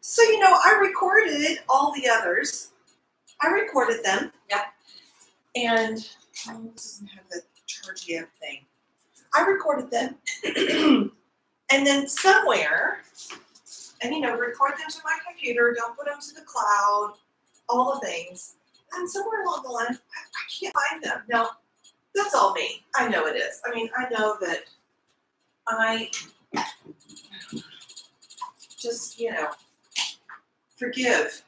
So, I recorded all the others. I recorded them. Yeah. And this doesn't have the charge yet thing. I recorded them. And then somewhere, and record them to my computer, don't put them to the cloud, all the things. And somewhere along the line, I can't find them. Now, that's all me. I know it is. I mean, I know that I just, forgive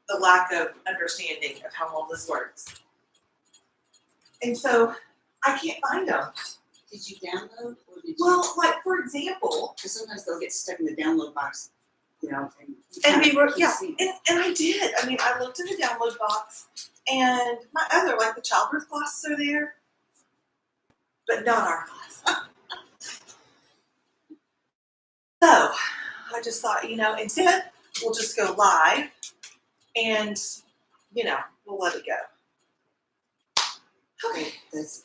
the lack of understanding of how all this works. And so I can't find them. Did you download or did you? Well, like for example, Because sometimes they'll get stuck in the download box, and and I did. I mean, I looked in the download box, and my other, like the childbirth classes are there, but not our class. So I just thought, instead we'll just go live, and we'll let it go. Okay. That's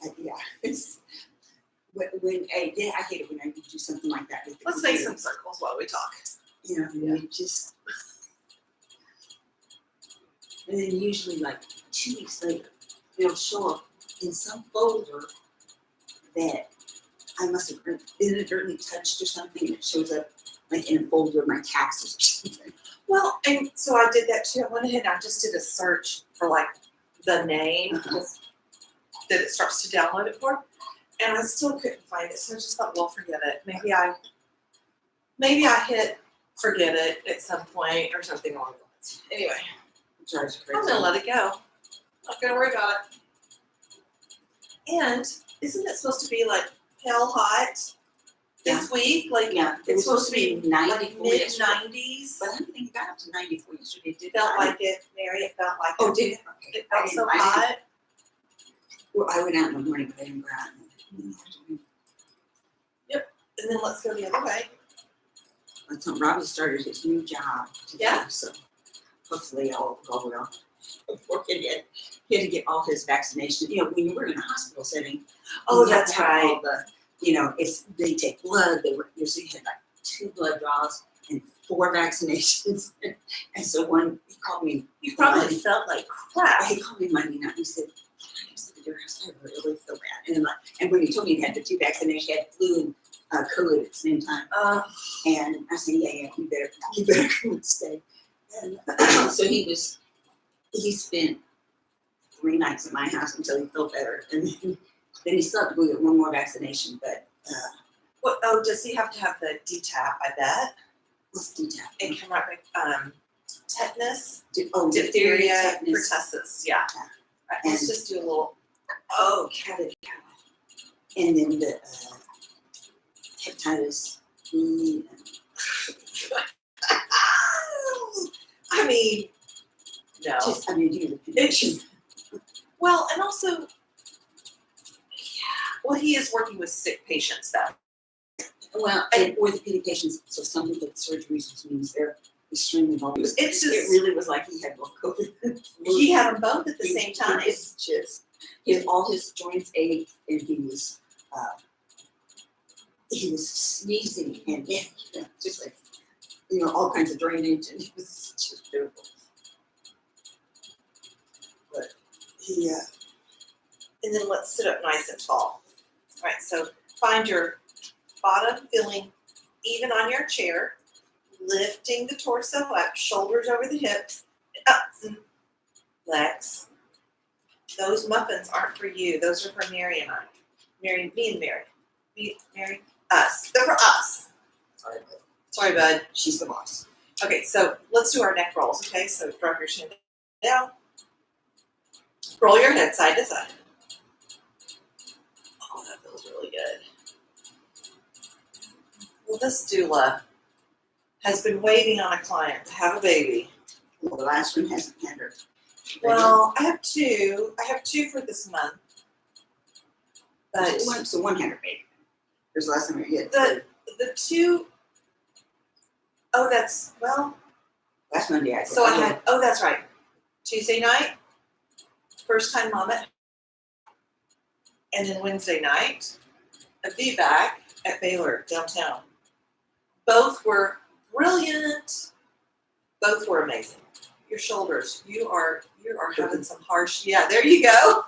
It's when I hate it when I do something like that. Let's make some circles while we talk. We just, and then usually like 2 weeks later, it'll show up in some folder that I must have inadvertently touched or something, and it shows up like in a folder of my taxes or something. Well, and so I did that too. I went ahead and I just did a search for like the name that it starts to download it for, and I still couldn't find it. So I just thought, well, forget it. Maybe I hit forget it at some point or something along those lines. Anyway, I'm gonna let it go. Not gonna worry about it. And isn't it supposed to be like hell hot this week? Like it was supposed to be 94 mid yesterday. 90s. But I don't think it got up to 94 yesterday. It felt like it, Mary. It felt like Oh, did it? Okay. It felt so hot. Well, I went out in the morning, but I didn't go out in the afternoon. Yep. And then let's go the other way. That's when Robbie started his new job today, Yeah. so hopefully all will go well. He had to get all his vaccinations. When you were in a hospital setting, Oh, you have that's to have right. all the, they take blood. So you had like 2 blood draws and 4 vaccinations. And so he called me. You probably felt like crap. He called me Monday night and he said, "Can I just your house? I really feel bad." And when he told me he had the 2 vaccinations, he had flu and COVID at the same time. And I said, yeah, you better come and stay. And so he spent 3 nights at my house until he felt better. And then he still had to go get 1 more vaccination. But does he have to have the DTaP? I bet. what's DTaP? And come right back. Tetanus, Diphtheria, tetanus. pertussis. Yeah. Right, let's just do a little. Catty. And then the hepatitis B. I mean, no. It's Well, and also, he is working with sick patients, though. Well, and orthopedic patients, so some people get surgeries, which means they're extremely vulnerable. It's just, it really was like he had both COVID. He had them both at the same time. All his joints ached, and he was sneezing and just like all kinds of drainage, and it was just beautiful. But he and then let's sit up nice and tall. All right, so find your bottom feeling even on your chair, lifting the torso up, shoulders over the hips, up, legs. Those muffins aren't for you. Those are for Mary and I. Me and Mary. Mary, us. They're for us. Sorry, bud. She's the boss. Okay, so let's do our neck rolls, okay? So drop your chin down. Roll your head side to side. Oh, that feels really good. Well, this doula has been waiting on a client to have a baby. Well, the last one hasn't had her. Well, I have 2. I have 2 for this month. But So one had her baby. There's the last time we had. the 2. Oh, that's Last Monday I. So I had. Oh, that's right. Tuesday night, first time mama, and then Wednesday night, a VBAC at Baylor downtown. Both were brilliant. Both were amazing. Your shoulders, you are having some harsh. Yeah, there you go.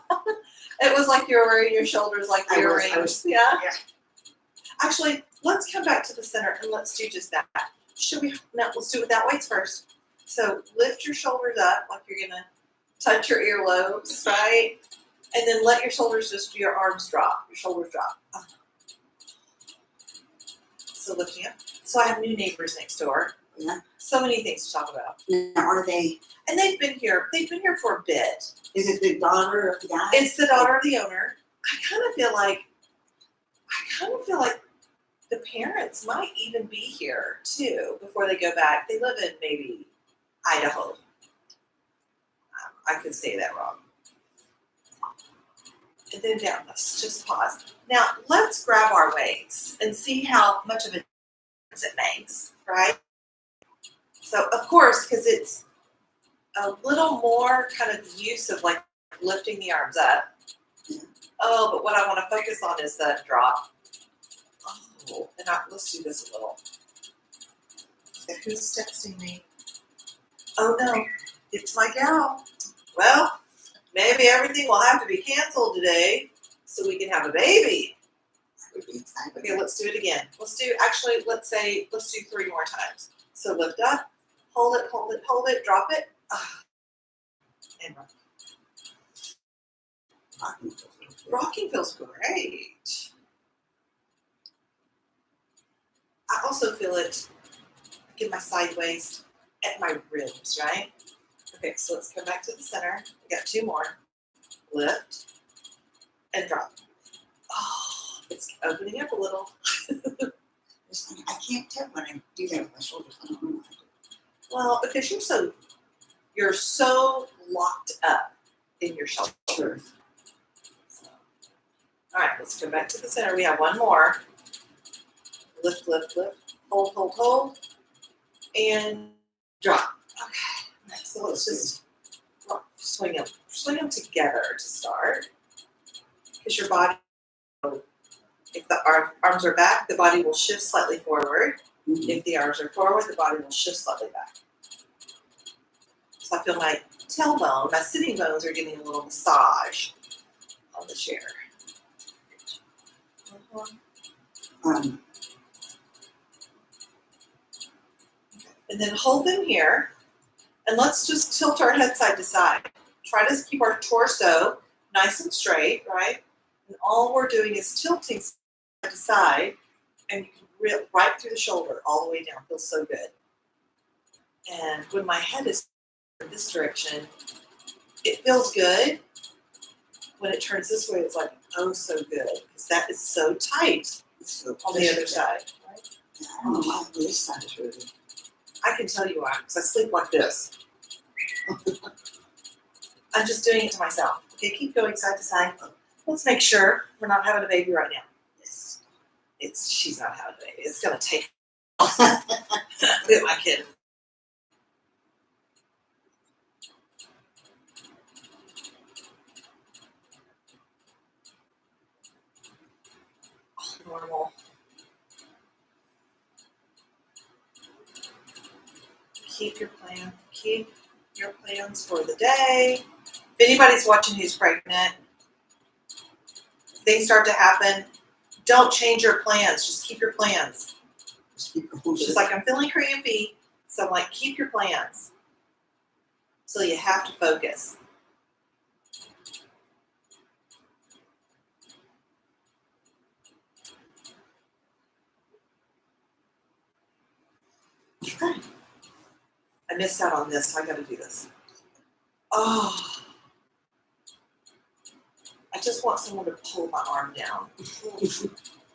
It was like you were wearing your shoulders like earrings. Yeah. Actually, let's come back to the center and let's do just that. Should we? No, let's do it without weights first. So lift your shoulders up like you're gonna touch your earlobes, right? And then let your shoulders your arms drop. Your shoulders drop. So lifting up. So I have new neighbors next door. Yeah. So many things to talk about. Now, are they? And they've been here for a bit. Is it the daughter of the guy? It's the daughter of the owner. I kind of feel like the parents might even be here too before they go back. They live in maybe Idaho. I could say that wrong. And then down, let's just pause. Now let's grab our weights and see how much of a difference it makes, right? So of course, because it's a little more kind of the use of like lifting the arms up. Oh, but what I want to focus on is that drop. Oh, and let's do this a little. Okay, who's texting me? Oh no, it's my gal. Well, maybe everything will have to be canceled today so we can have a baby. Okay, let's do it again. Let's do 3 more times. So lift up, hold it, drop it, and rock. Rocking feels great. I also feel it in my side waist, at my ribs, right? Okay, so let's come back to the center. We got 2 more. Lift and drop. Oh, it's opening up a little. I can't tell when I do that with my shoulders. I don't know what I do. Well, because you're so locked up in your shoulders. So, all right, let's come back to the center. We have 1 more. Lift, lift, lift. Hold, and drop. Okay, so let's just swing them together to start. Because your body, if the arms are back, the body will shift slightly forward. Mm-hmm. If the arms are forward, the body will shift slightly back. So I feel my tailbone, my sitting bones are getting a little massage on the chair. And then hold them here. And let's just tilt our head side to side. Try to keep our torso nice and straight, right? And all we're doing is tilting side to side. And you can rip right through the shoulder, all the way down. Feels so good. And when my head is in this direction, it feels good. When it turns this way, it's like, oh, so good. Because that is so tight on the other side. Right? Yeah, I don't know why this side is really. I can tell you why, because I sleep like this. I'm just doing it to myself. Okay, keep going side to side. Let's make sure we're not having a baby right now. She's not having a baby. It's gonna take. Look at my kid. Normal. Keep your plans for the day. If anybody's watching who's pregnant, things start to happen, don't change your plans. Just keep your plans. She's like, I'm feeling crampy. So I'm like, keep your plans. So you have to focus. Okay. I missed out on this, so I gotta do this. Oh. I just want someone to pull my arm down.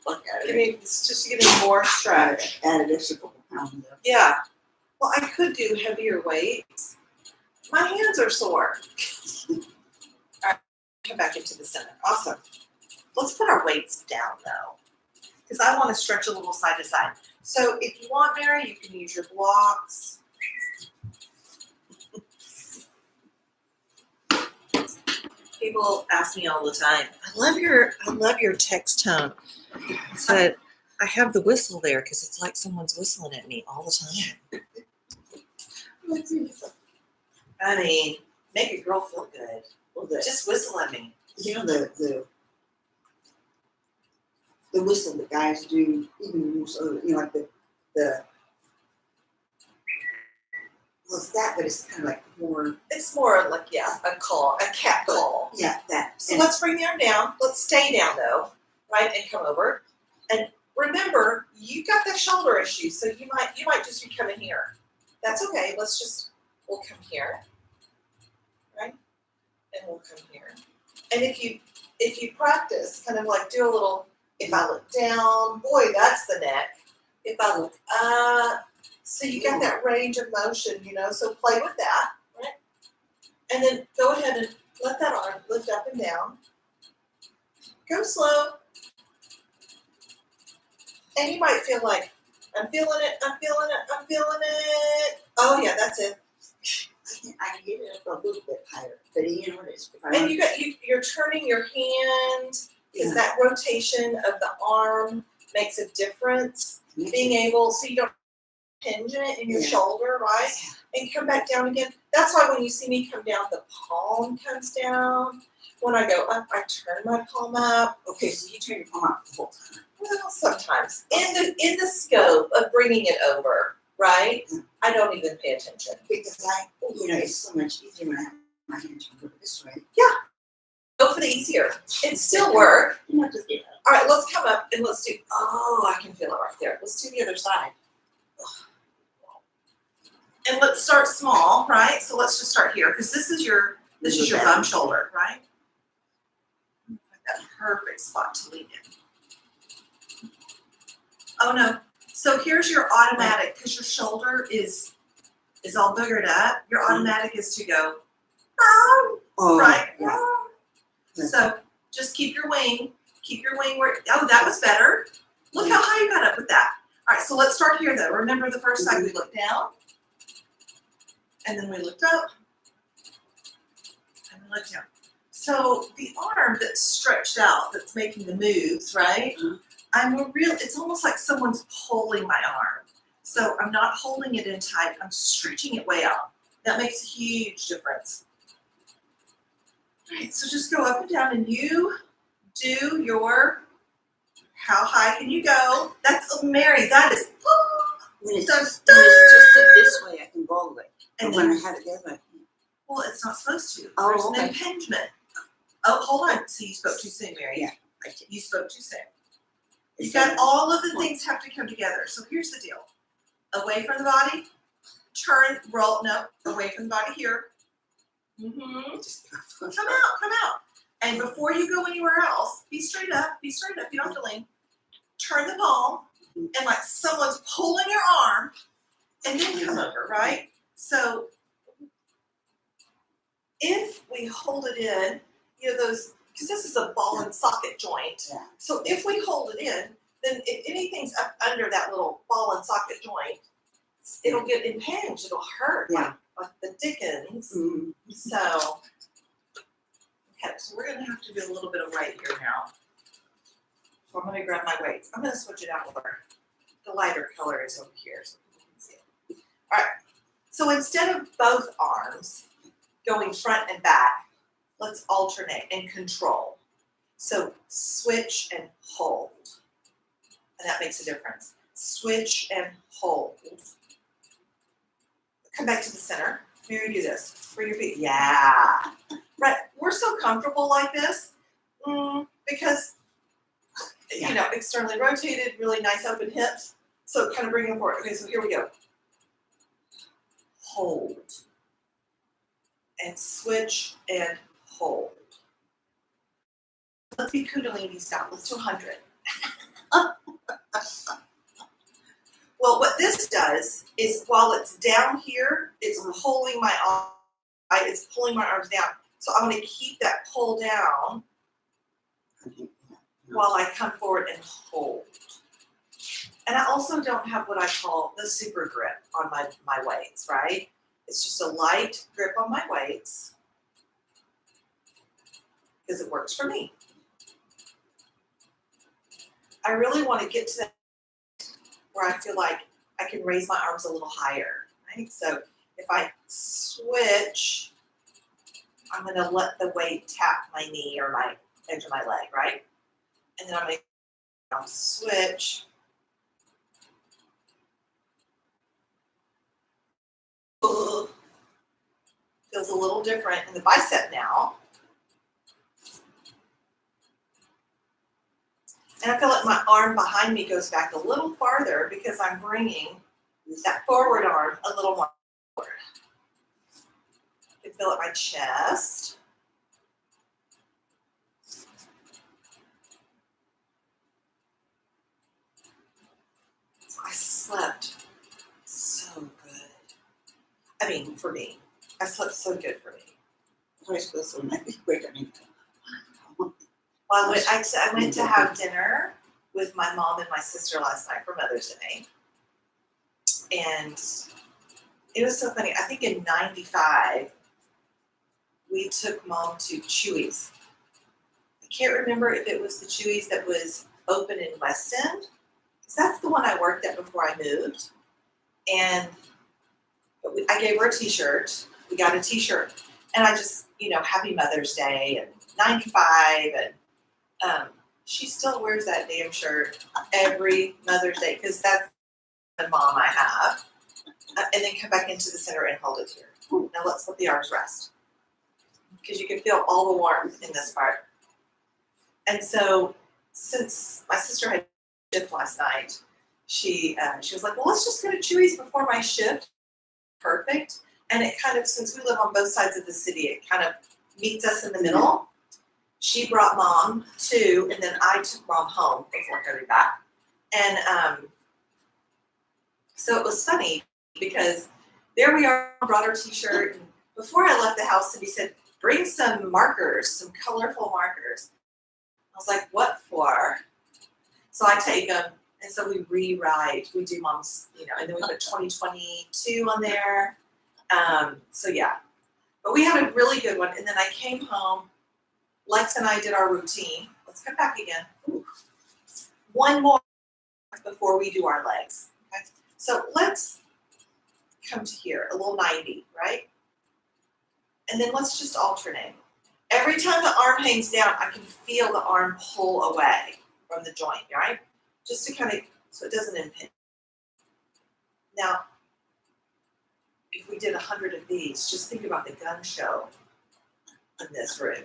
Look at it. It's just to give me more stretch. Add an extra couple pounds. Yeah. Well, I could do heavier weights. My hands are sore. All right, come back into the center. Awesome. Let's put our weights down though, because I want to stretch a little side to side. So if you want, Mary, you can use your blocks. People ask me all the time, I love your text tone. I said, I have the whistle there because it's like someone's whistling at me all the time. I mean, make a girl feel good. Well, Just whistle at me. you know the whistle that guys do, even more so, you know, like the well, it's that, but it's kind of like more, It's more like, yeah, a call, a cat call. yeah, that. So let's bring the arm down. Let's stay down though, right? And come over. And remember, you got that shoulder issue, so you might just be coming here. That's okay. We'll come here, right? And we'll come here. And if you practice, kind of like do a little. If I look down, boy, that's the neck. If I look up, so you got that range of motion, you know. So play with that, right? And then go ahead and let that arm lift up and down. Go slow. And you might feel like, I'm feeling it, I'm feeling it, I'm feeling it. Oh yeah, that's it. I can get it up a little bit higher, but you know what it's. And you're turning your hand, because that rotation of the arm makes a difference. Being able, so you don't hinge it in your shoulder, right? And come back down again. That's why when you see me come down, the palm comes down. When I go up, I turn my palm up. Okay, so you turn your palm up the whole time. Well, sometimes in the scope of bringing it over, right? I don't even pay attention. Because it's so much easier when I have my hand turned over this way. Go for the easier. It still work. You know, just get up. All right, let's come up and let's do. Oh, I can feel it right there. Let's do the other side. And let's start small, right? So let's just start here because this is your bum shoulder, right? That perfect spot to lean in. Oh no. So here's your automatic, because your shoulder is all boogered up. Your automatic is to go, right? Yeah. So just keep your wing where, oh, that was better. Look how high you got up with that. All right, so let's start here though. Remember the first side we looked down, and then we looked up, and we looked down. So the arm that's stretched out, that's making the moves, right? It's almost like someone's pulling my arm. So I'm not holding it in tight, I'm stretching it way out. That makes a huge difference. All right, so just go up and down and you do your, how high can you go? That's, Mary, that is, When it's just this way, I can go all the way. and But when then, I have it the other way, well, it's not supposed to. Oh, There's okay. an impingement. Oh, hold on. See, you spoke too soon, Mary. Yeah, I see. You spoke too soon. You It's got like- all of the things have to come together. So here's the deal. Away from the body, turn, roll, no, away from the body here. Mm-hmm. Just Come out. And before you go anywhere else, be straight up, you don't have to lean. Turn the palm, and like someone's pulling your arm, and then come over, right? So if we hold it in, those, because this is a ball and socket joint. Yeah. So if we hold it in, then if anything's up under that little ball and socket joint, it'll get impinged, it'll hurt Yeah. like the dickens. Mm. So, okay, so we're gonna have to do a little bit of weight here now. So I'm gonna grab my weights. I'm gonna switch it out with the lighter color is over here so people can see it. All right, so instead of both arms going front and back, let's alternate and control. So switch and hold, and that makes a difference. Switch and hold. Come back to the center. Mary, do this. Bring your feet. Yeah. Right. We're so comfortable like this because, externally rotated, really nice open hips. So kind of bring them forward. Okay, so here we go. Hold. And switch and hold. Let's be Kundalini style. Let's do 100. Well, what this does is while it's down here, it's pulling my arm, it's pulling my arms down. So I'm going to keep that pull down while I come forward and hold. And I also don't have what I call the super grip on my weights, right? It's just a light grip on my weights because it works for me. I really want to get to that where I feel like I can raise my arms a little higher, right? So if I switch, I'm gonna let the weight tap my knee or my edge of my leg, right? And then I'm gonna switch. Ugh. Feels a little different in the bicep now. And I feel like my arm behind me goes back a little farther because I'm bringing that forward arm a little more forward. I can feel it in my chest. So I slept so good. I mean, for me, I slept so good for me. I always feel so nice. Wait, I mean, Well, I went to have dinner with my mom and my sister last night for Mother's Day. And it was so funny. I think in '95, we took Mom to Chewy's. I can't remember if it was the Chewy's that was open in West End, because that's the one I worked at before I moved. And I gave her a t-shirt. We got a t-shirt. And I just, Happy Mother's Day and '95. And she still wears that damn shirt every Mother's Day, because that's the mom I have. And then come back into the center and hold it here. Now let's let the arms rest, because you can feel all the warmth in this part. And so, since my sister had shift last night, she was like, "Well, let's just go to Chewy's before my shift." Perfect. And it kind of, since we live on both sides of the city, it kind of meets us in the middle. She brought Mom too, and then I took Mom home before going back. And so it was funny because there we are, brought her t-shirt. And before I left the house, Cindy said, "Bring some markers, some colorful markers." I was like, "What for?" So I take them, and so we rewrite. We do Mom's, and then we put 2022 on there. So yeah, but we had a really good one. And then I came home. Lex and I did our routine. Let's come back again. Ooh. One more before we do our legs. Okay? So let's come to here, a little 90, right? And then let's just alternate. Every time the arm hangs down, I can feel the arm pull away from the joint, right? Just to kind of, so it doesn't impinge. Now, if we did 100 of these, just think about the gun show in this room.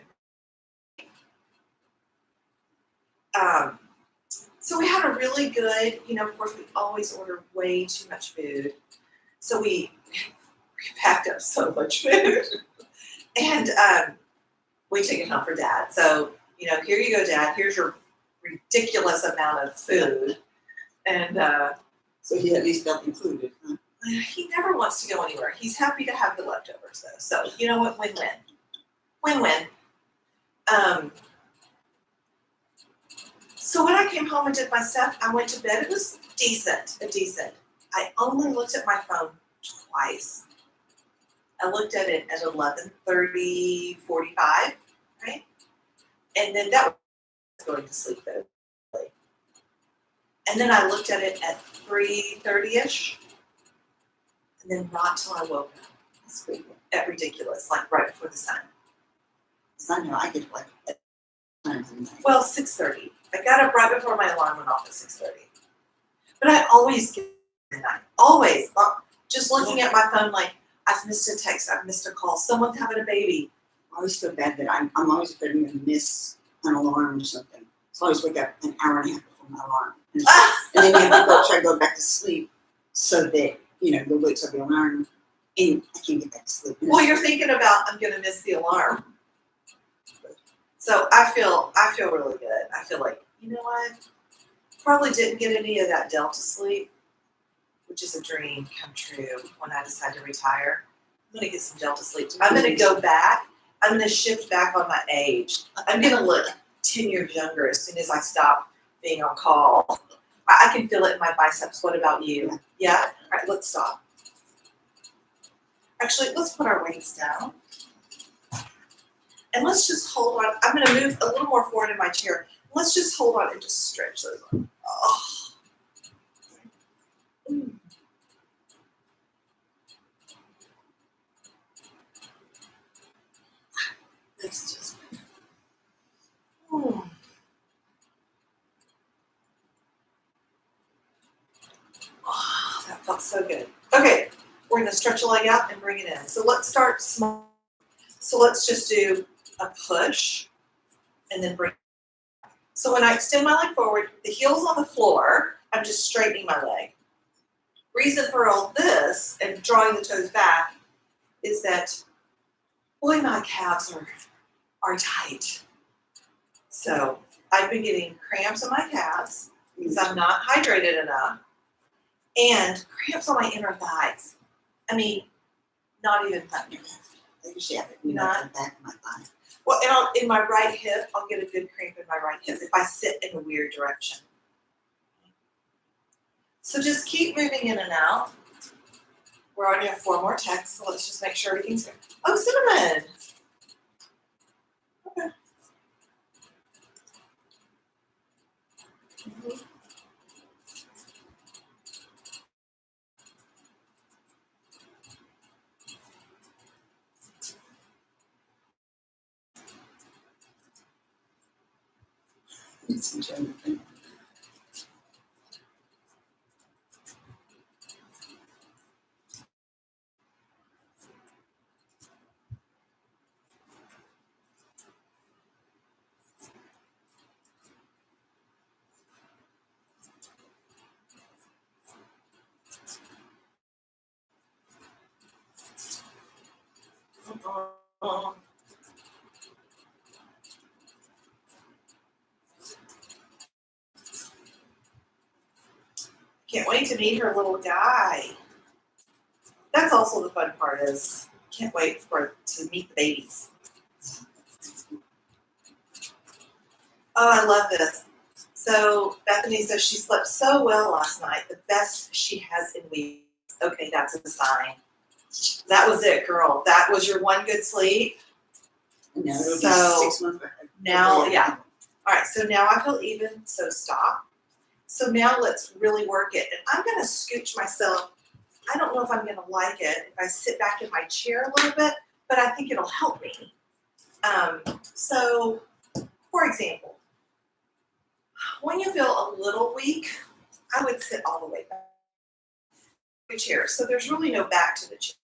So we had a really good, of course, we always order way too much food. So we packed up so much food. And we took it home for Dad. So, here you go, Dad. Here's your ridiculous amount of food. And so he at least felt included, huh? He never wants to go anywhere. He's happy to have the leftovers, though. So, you know what? Win-win. Win-win. So when I came home and did my stuff, I went to bed. It was decent. I only looked at my phone twice. I looked at it at 11:30, 45, right? And then that was going to sleep though. And then I looked at it at 3:30ish, and then not till I woke up. That's great. At ridiculous, like right before the sun. Because I know I get like at times in the night. Well, 6:30. I got up right before my alarm went off at 6:30. But I always get at night. Always. Just looking at my phone like, I've missed a text, I've missed a call, someone's having a baby. I always feel bad that I'm always afraid I'm going to miss an alarm or something. So I always wake up an hour and a half before my alarm. And then you have to try to go back to sleep so that, you'll wait till the alarm and I can't get back to sleep. Well, you're thinking about, I'm going to miss the alarm. So I feel really good. I feel like, you know what? Probably didn't get any of that Delta sleep, which is a dream come true when I decide to retire. I'm going to get some Delta sleep. I'm going to go back. I'm going to shift back on my age. I'm going to look 10 years younger as soon as I stop being on call. I can feel it in my biceps. What about you? Yeah? All right, let's stop. Actually, let's put our weights down. And let's just hold on. I'm going to move a little more forward in my chair. Let's just hold on and just stretch those arms. Oh. feels so good. Okay, we're gonna stretch a leg out and bring it in. So let's start small. So let's just do a push and then bring. So when I extend my leg forward, the heel's on the floor, I'm just straightening my leg. Reason for all this and drawing the toes back is that, boy, my calves are tight. So I've been getting cramps in my calves because I'm not hydrated enough, and cramps on my inner thighs. I mean, not even funny. I usually have it Not- in the back of my thigh. Well, and in my right hip, I'll get a good cramp in my right hip if I sit in a weird direction. So just keep moving in and out. We already have 4 more texts, so let's just make sure everything's good. Oh, cinnamon. Okay. Mhm. It's enjoying it. Can't wait to meet her little guy. That's also the fun part is can't wait to meet the babies. Oh, I love this. So Bethany says she slept so well last night, the best she has in weeks. Okay, that's a sign. That was it, girl. That was your one good sleep. No, it'll So, be 6 months. now, yeah. All right, so now I feel even, so stop. So now let's really work it. And I'm gonna scooch myself. I don't know if I'm gonna like it if I sit back in my chair a little bit, but I think it'll help me. So, for example, when you feel a little weak, I would sit all the way back to the chair. So there's really no back to the chair.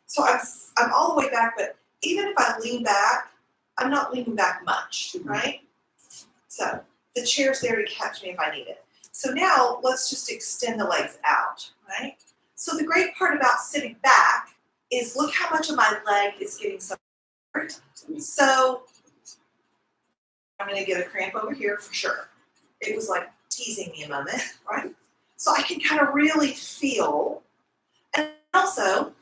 So I'm all the way back, but even if I lean back, I'm not leaning back much, right? So the chair's there to catch me if I need it. So now let's just extend the legs out, right? So the great part about sitting back is look how much of my leg is getting support. So I'm gonna get a cramp over here for sure. It was like teasing me a moment, right? So I can kind of really feel, and also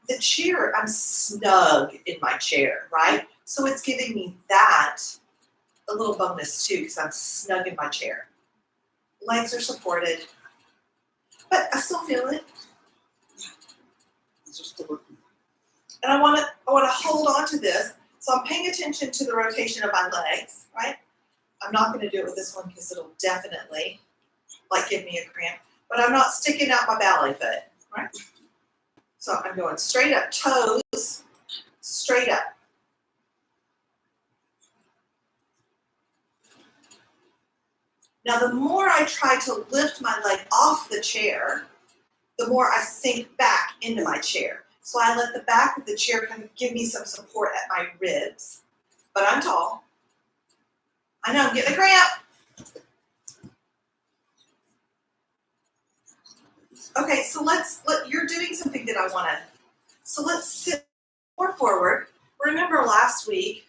the chair, I'm snug in my chair, right? So it's giving me that a little bonus too, because I'm snug in my chair. Legs are supported, but I still feel it. It's just working. And I wanna hold on to this. So I'm paying attention to the rotation of my legs, right? I'm not gonna do it with this one because it'll definitely like give me a cramp, but I'm not sticking out my ballet foot, right? So I'm going straight up, toes, straight up. Now the more I try to lift my leg off the chair, the more I sink back into my chair. So I let the back of the chair kind of give me some support at my ribs, but I'm tall. I know I'm getting a cramp. Okay, so you're doing something that I wanna, so let's sit more forward. Remember last week,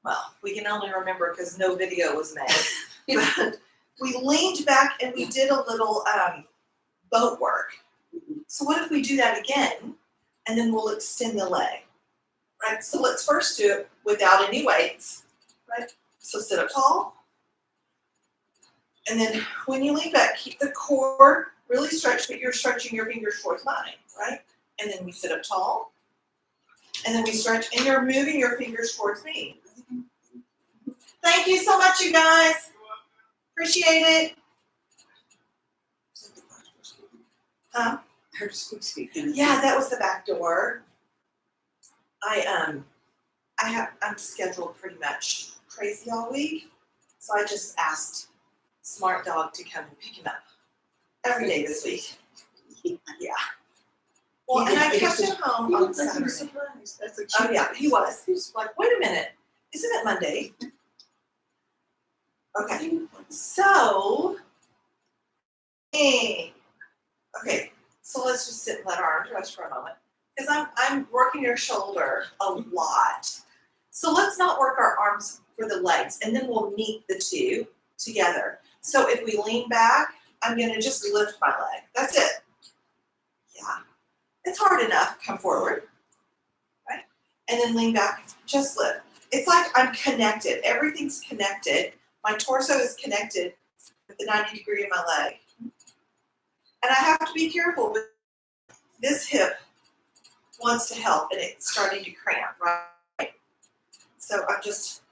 well, we can only remember because no video was made, but we leaned back and we did a little boat work. So what if we do that again, and then we'll extend the leg, right? So let's first do it without any weights, right? So sit up tall, and then when you lean back, keep the core really stretched, but you're stretching your fingers towards mine, right? And then we sit up tall, and then we stretch, and you're moving your fingers towards me. Thank you so much, you guys. Appreciate it. I heard a squeak squeak. Yeah, that was the back door. I'm scheduled pretty much crazy all week, so I just asked Smart Dog to come and pick him up. every day this week. Yeah. Well, He and I did. kept him home He on looked like he was Saturday. surprised. That's a Oh cute. yeah, he was. He was like, wait a minute, isn't it Monday? Okay, so, hey, okay, so let's just sit and let our arms rest for a moment. Because I'm working your shoulder a lot. So let's not work our arms for the legs, and then we'll meet the two together. So if we lean back, I'm gonna just lift my leg. That's it. Yeah, it's hard enough. Come forward, right? And then lean back, just lift. It's like I'm connected. Everything's connected. My torso is connected with the 90 degree of my leg. And I have to be careful with this hip wants to help and it's starting to cramp, right? So I'm just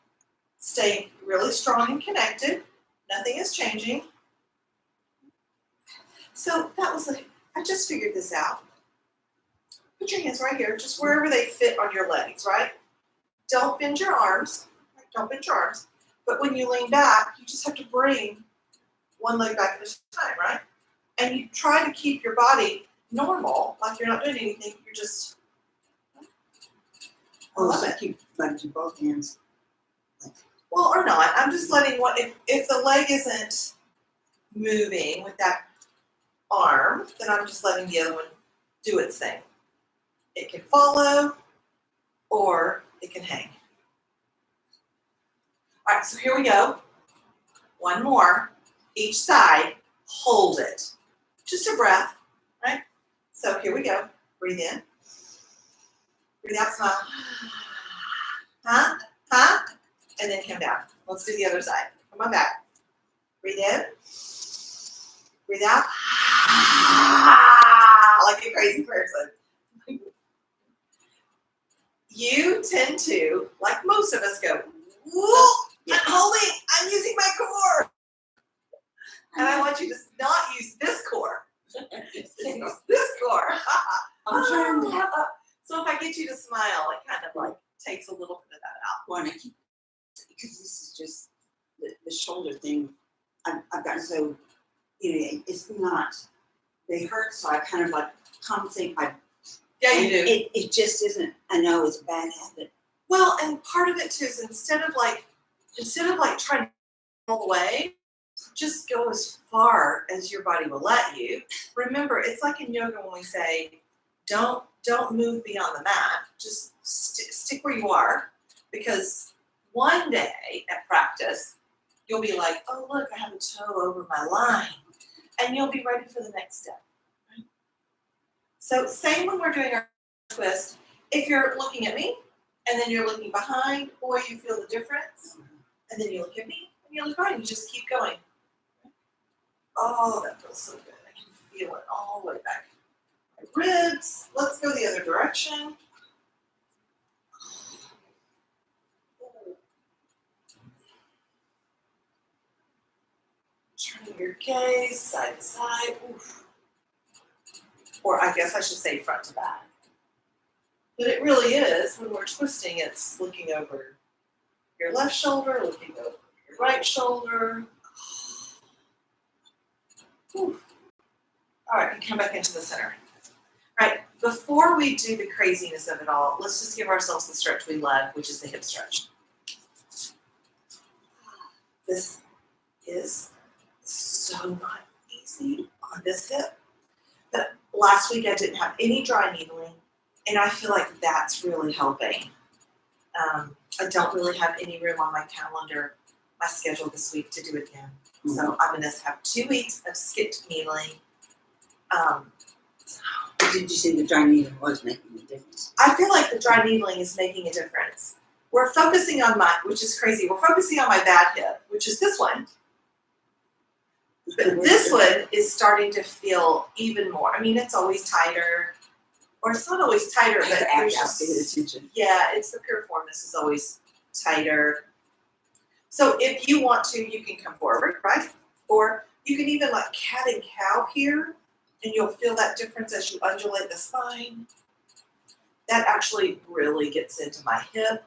staying really strong and connected. Nothing is changing. So that was like, I just figured this out. Put your hands right here, just wherever they fit on your legs, right? Don't bend your arms. Don't bend your arms. But when you lean back, you just have to bring one leg back at a time, right? And you try to keep your body normal, like you're not doing anything. You're just, I love So it. keep like both hands. Well, or not. I'm just letting one, if the leg isn't moving with that arm, then I'm just letting the other one do its thing. It can follow or it can hang. All right, so here we go. One more, each side, hold it. Just a breath, right? So here we go. Breathe in. Breathe out, smile. Huh? Huh? And then come down. Let's do the other side. Come on back. Breathe in. Breathe out. Like a crazy person. You tend to, like most of us, go, whoa, Yes. I'm using my core. And I want you to not use this core. Use this core. I'm trying to So if I get you to smile, it kind of like takes a little bit of that out. want to keep, because this is just the shoulder thing. I've gotten so, it's not, they hurt, so I kind of like compensate by. Yeah, and you do. It just isn't, I know it's a bad habit. Well, and part of it too is instead of like trying to pull away, just go as far as your body will let you. Remember, it's like in yoga when we say, don't move beyond the mat. Just stick where you are, because one day at practice, you'll be like, oh look, I have a toe over my line, and you'll be ready for the next step. Right? So same when we're doing our twist. If you're looking at me, and then you're looking behind, boy, you feel the difference. And then you look at me, and you look behind. You just keep going. Oh, that feels so good. I can feel it all the way back. My ribs. Let's go the other direction. Turning your gaze side to side. Oof. Or I guess I should say front to back. But it really is, when we're twisting, it's looking over your left shoulder, looking over your right shoulder. Oof. All right, and come back into the center. All right, before we do the craziness of it all, let's just give ourselves the stretch we love, which is the hip stretch. This is so not easy on this hip. But last week I didn't have any dry needling, and I feel like that's really helping. I don't really have any room on my calendar, my schedule this week to do it again. Mm-hmm. So I'm gonna have 2 weeks of skipped needling. Did you say the dry needle was making a difference? I feel like the dry needling is making a difference. We're focusing on which is crazy, we're focusing on my bad hip, which is this one. But this one is starting to feel even more. I mean, it's always tighter, or it's not always tighter, but there's just, attention. yeah, it's the piriform. This is always tighter. So if you want to, you can come forward, right? Or you can even like cat and cow here, and you'll feel that difference as you undulate the spine. That actually really gets into my hip.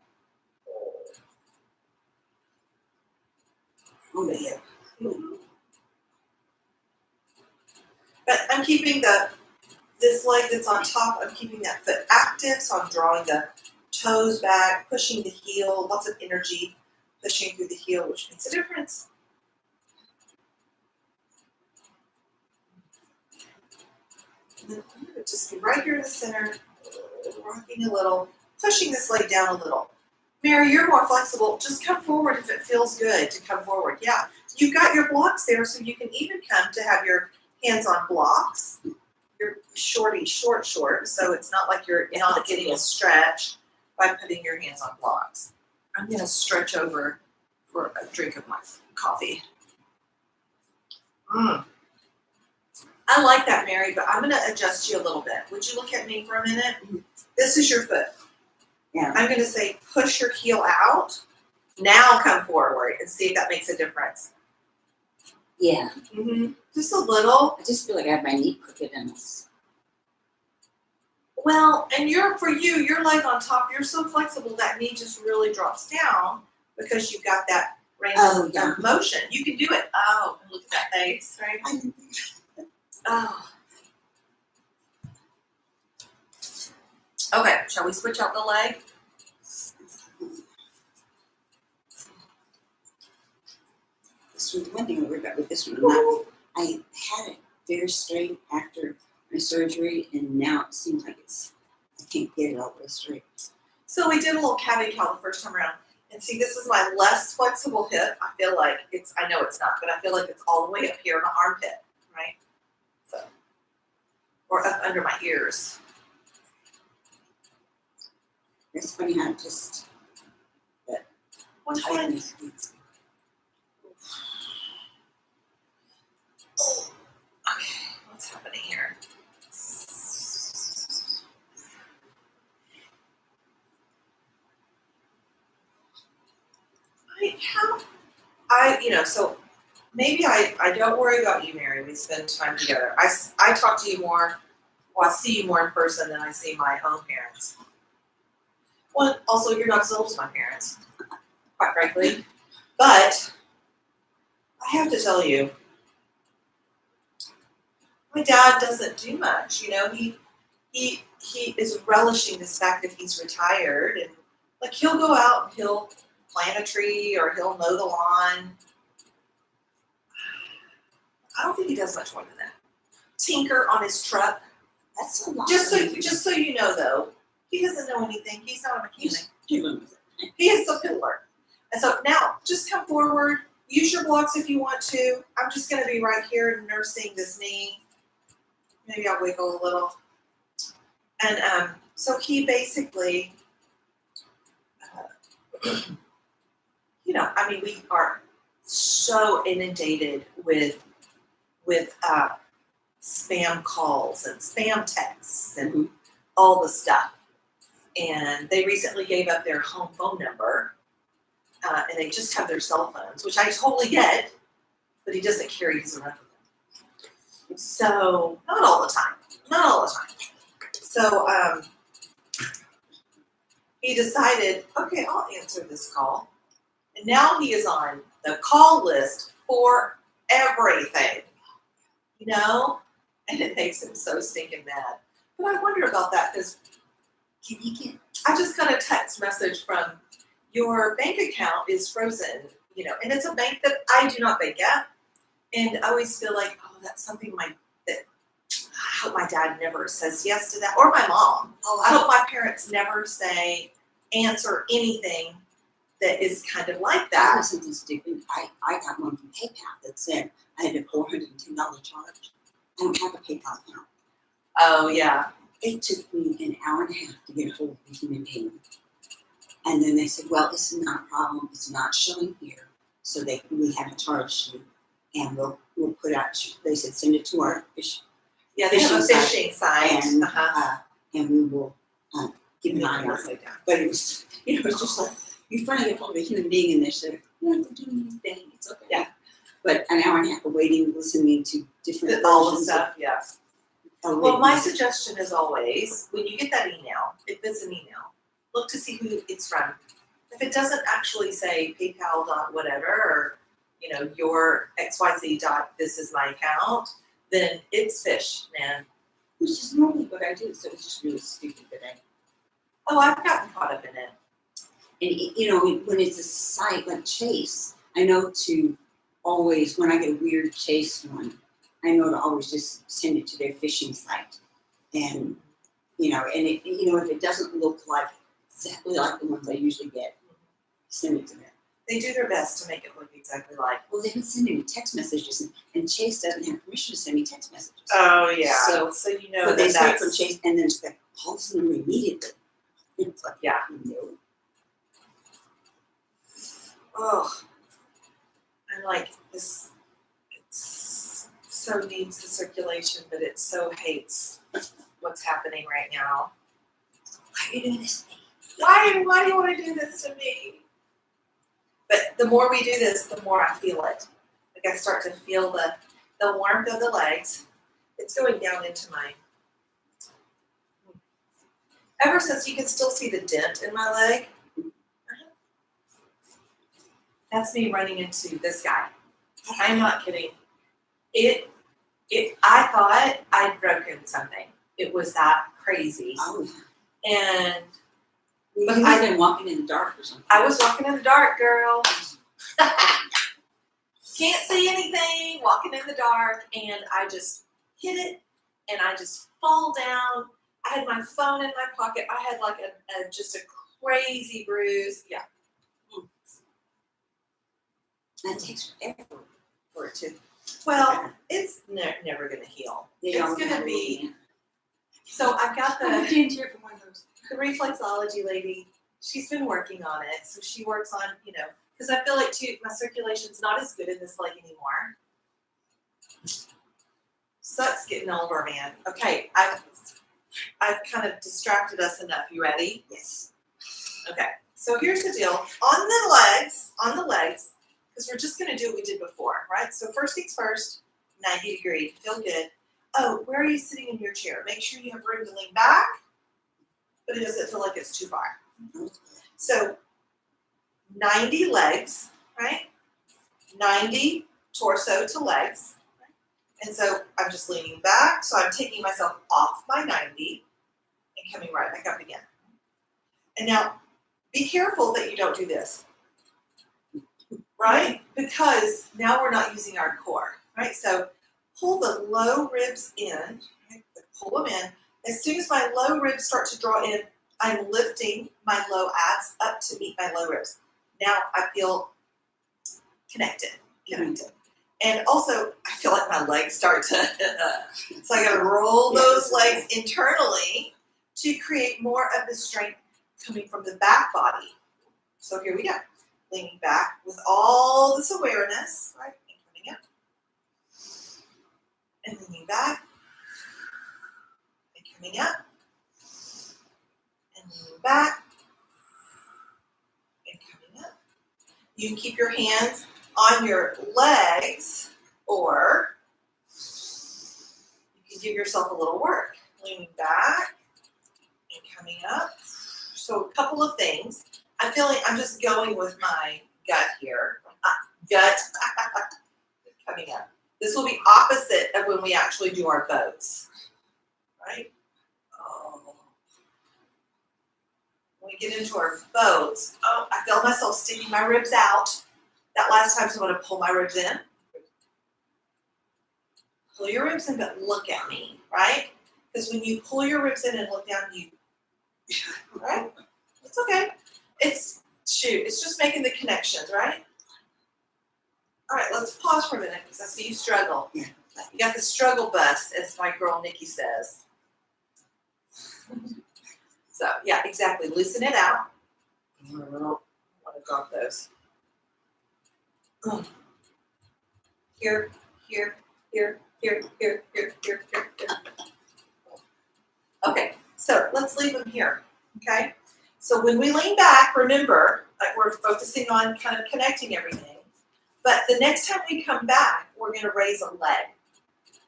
Oh, yeah. Mhm. But I'm keeping this leg that's on top, I'm keeping that foot active, so I'm drawing the toes back, pushing the heel, lots of energy pushing through the heel, which makes a difference. And then I'm gonna just be right here in the center, rocking a little, pushing this leg down a little. Mary, you're more flexible. Just come forward if it feels good to come forward. Yeah, you've got your blocks there, so you can even come to have your hands on blocks. You're short, so it's not like you're not getting a stretch by putting your hands on blocks. I'm gonna stretch over for a drink of my coffee. I like that, Mary, but I'm gonna adjust you a little bit. Would you look at me for a minute? This is your foot. Yeah. I'm gonna say push your heel out. Now come forward and see if that makes a difference. Yeah. Just a little. I just feel like I have my knee crooked in this. Well, and your leg on top, you're so flexible that knee just really drops down because you've got that range of motion. You can do it. Oh, and look at that face, right? Oh. Okay, shall we switch out the leg? This one, one thing I worry about with this one, I had it very straight after my surgery, and now it seems like I can't get it all the way straight. So we did a little cat-and-cow the first time around. And see, this is my less flexible hip. I feel like I know it's not, but I feel like it's all the way up here in the armpit, right? So, or up under my ears. It's funny how it just One time. tightens. Okay, what's happening here? So maybe I don't worry about you, Mary. We spend time together. I talk to you more, well, I see you more in person than I see my own parents. Well, also, you're not as old as my parents, quite frankly. But I have to tell you, my dad doesn't do much. He is relishing this fact that he's retired, and like he'll go out and he'll plant a tree or he'll mow the lawn. I don't think he does much more than that. Tinker on his truck. That's a lot. Just so you know, though, he doesn't know anything. He's not a mechanic. He is a fiddler. And so now, just come forward. Use your blocks if you want to. I'm just going to be right here nursing this knee. Maybe I'll wiggle a little. And so he basically, we are so inundated with spam calls and spam texts and all the stuff. And they recently gave up their home phone number, and they just have their cell phones, which I totally get, but he doesn't carry his around with him. So, not all the time. So, he decided, okay, I'll answer this call. And now he is on the call list for everything, and it makes him so stinking mad. But I wonder about that because I just got a text message from your bank account is frozen, and it's a bank that I do not bank at. And I always feel like, oh, that's something I hope my dad never says yes to that, or my mom. I hope my parents never answer anything that is kind of like that. That was something stupid. I got one from PayPal that said I had a $410 charge. I don't have a PayPal account. Oh, yeah. It took me an hour and a half to get a hold of the human being. And then they said, well, this is not a problem. It's not showing here. So we haven't charged you. And we'll put out, they said, send it to our fish. Yeah, they have a fishing site. And we will keep an eye on it. But it was, it's just like, you finally get hold of a human being and they said, you don't have to do anything. It's okay. Yeah. But an hour and a half of waiting, listening to different all the versions stuff, yeah. Well, my suggestion is always, when you get that email, if it's an email, look to see who it's from. If it doesn't actually say PayPal.whatever or, your XYZ. This is my account, then it's fish, man. Which is normally what I do, so it's just really stupid today. Oh, I've gotten caught up in it. And you know, when it's a site like Chase, I know to always, when I get a weird Chase one, I know to always just send it to their fishing site. And, you know, and it, you know, if it doesn't look like exactly like the ones I usually get, send it to them. They do their best to make it look exactly like. Well, they've been sending me text messages, and Chase doesn't have permission to send me text messages. Oh yeah. So you know but they that say it that's from Chase, and then it's like, all of a sudden we immediately. It's like, Yeah. no. oh, I'm like this. It's so needs the circulation, but it so hates what's happening right now. Why are you doing this to me? Why do you want to do this to me? But the more we do this, the more I feel it. Like I start to feel the warmth of the legs. It's going down into my. Ever since you can still see the dent in my leg. That's me running into this guy. I'm not kidding. I thought I'd broken something. It was that crazy. Oh, And you But have I- been walking in the dark or something. I was walking in the dark, girl. Can't see anything, walking in the dark, and I just hit it, and I just fall down. I had my phone in my pocket. I had like just a crazy bruise. Yeah. That takes forever for it to. Well, it's never going to heal. They It's don't going to have be. it. So I've got I the didn't hear from one of those. reflexology lady. She's been working on it. So she works on, because I feel like too, my circulation's not as good in this leg anymore. Sucks getting older, man. Okay, I've kind of distracted us enough. You ready? Yes. Okay. So here's the deal. On the legs, because we're just gonna do what we did before, right? So first things first, 90 degree, feel good. Oh, where are you sitting in your chair? Make sure you have room to lean back, but it doesn't feel like it's too far. So 90 legs, right? 90 torso to legs. Right? And so I'm just leaning back. So I'm taking myself off my 90 and coming right back up again. And now be careful that you don't do this, right? Because now we're not using our core, right? So pull the low ribs in, right? Pull them in. As soon as my low ribs start to draw in, I'm lifting my low abs up to meet my low ribs. Now I feel connected. And also I feel like my legs start to, so I gotta roll those legs internally to create more of the strength coming from the back body. So here we go. Leaning back with all this awareness, right? And coming up. And leaning back. And coming up. And leaning back. And coming up. You can keep your hands on your legs, or you can give yourself a little work. Leaning back and coming up. So a couple of things. I'm feeling, I'm just going with my gut here. Gut coming up. This will be opposite of when we actually do our boats, right? Oh. When we get into our boats, oh, I feel myself sticking my ribs out. That last time, so I'm going to pull my ribs in. Pull your ribs in, but look at me, right? Because when you pull your ribs in and look down, right? It's okay. It's just making the connections, right? All right, let's pause for a minute because I see you struggle. Yeah. You got the struggle bus, as my girl Nikki says. So yeah, exactly. Loosen it out. I want to drop those. Here, here, here, here, here, here, here, here, here. Okay, so let's leave them here. Okay. So when we lean back, remember, like we're focusing on kind of connecting everything. But the next time we come back, we're going to raise a leg.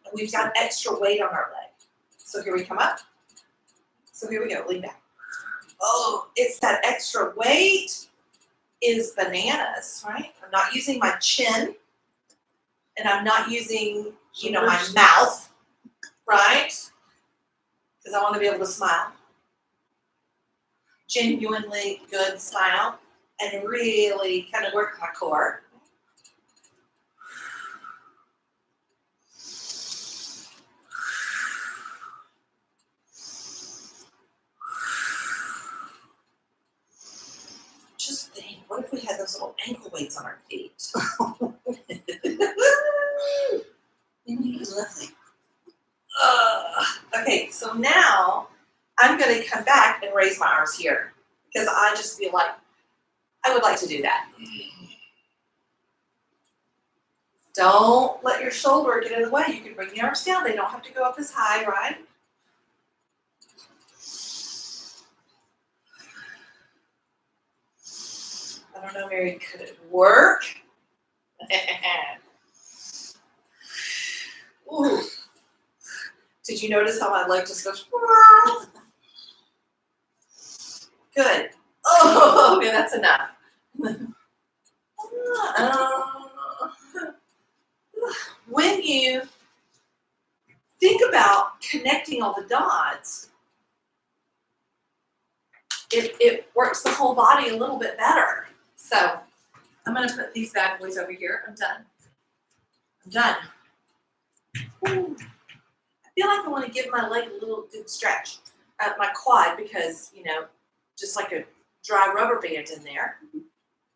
And we've got extra weight on our leg. So here we come up. So here we go, lean back. Oh, it's that extra weight is bananas, right? I'm not using my chin. And I'm not using you know, my mouth, right? Because I want to be able to smile. Genuinely good smile. And really kind of work my core. Just think, what if we had those little ankle weights on our feet? Lovely. Okay, so now I'm going to come back and raise my arms here because I just feel like I would like to do that. Don't let your shoulder get in the way. You can bring the arms down. They don't have to go up as high, right? I don't know, Mary, could it work? Ooh. Did you notice how my leg just goes? Good. Oh, okay, that's enough. When you think about connecting all the dots, it works the whole body a little bit better. So I'm going to put these bad boys over here. I'm done. Ooh. I feel like I want to give my leg a little good stretch at my quad because, you know, just like a dry rubber band in there.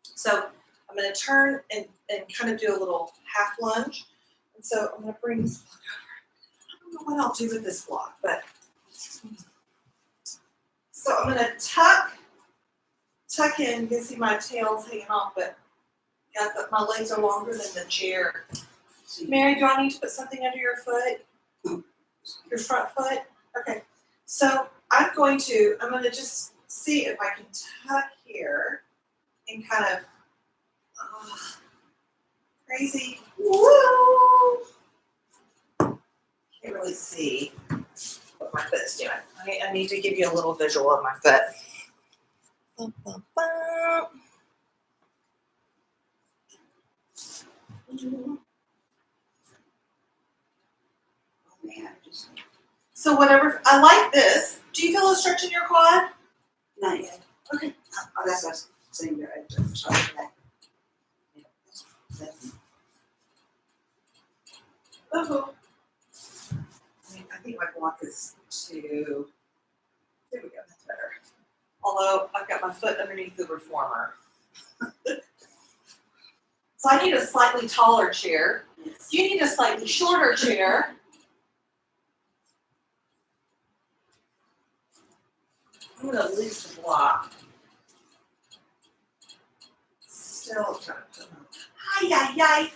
So I'm going to turn and kind of do a little half lunge. And so I'm going to bring this block over. I don't know what I'll do with this block, but so I'm going to tuck in. You can see my tail's hanging off, but my legs are longer than the chair. Mary, do I need to put something under your foot? Your front foot? Okay. So I'm going to just see if I can tuck here and kind of crazy. Woo! Can't really see what my foot's doing. I need to give you a little visual of my foot. Bum, bum, bum. So whatever, I like this. Do you feel a stretch in your quad? Not yet. Okay. Oh, that's what I was saying there. I'm sorry for that. Yeah, that's Oh. I think my block is too. There we go. That's better. Although I've got my foot underneath the reformer. So I need a slightly taller chair. yes. You need a slightly shorter chair. I'm going to lose the block. Still trying to put them. Hi, yay.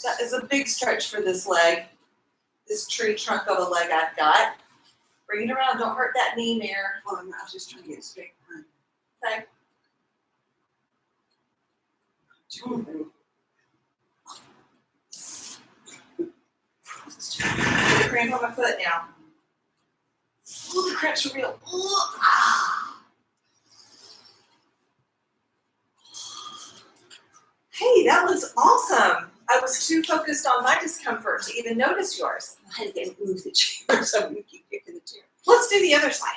That is a big stretch for this leg. This tree trunk of a leg I've got. Bring it around. Don't hurt that knee, Mare. Oh, I was just trying to get it straight behind. Okay. Get a cramp on my foot now. Ooh, the cramps are real. Ooh. Ah. Hey, that was awesome. I was too focused on my discomfort to even notice yours. I had to move the chair so we keep kicking the chair. Let's do the other side.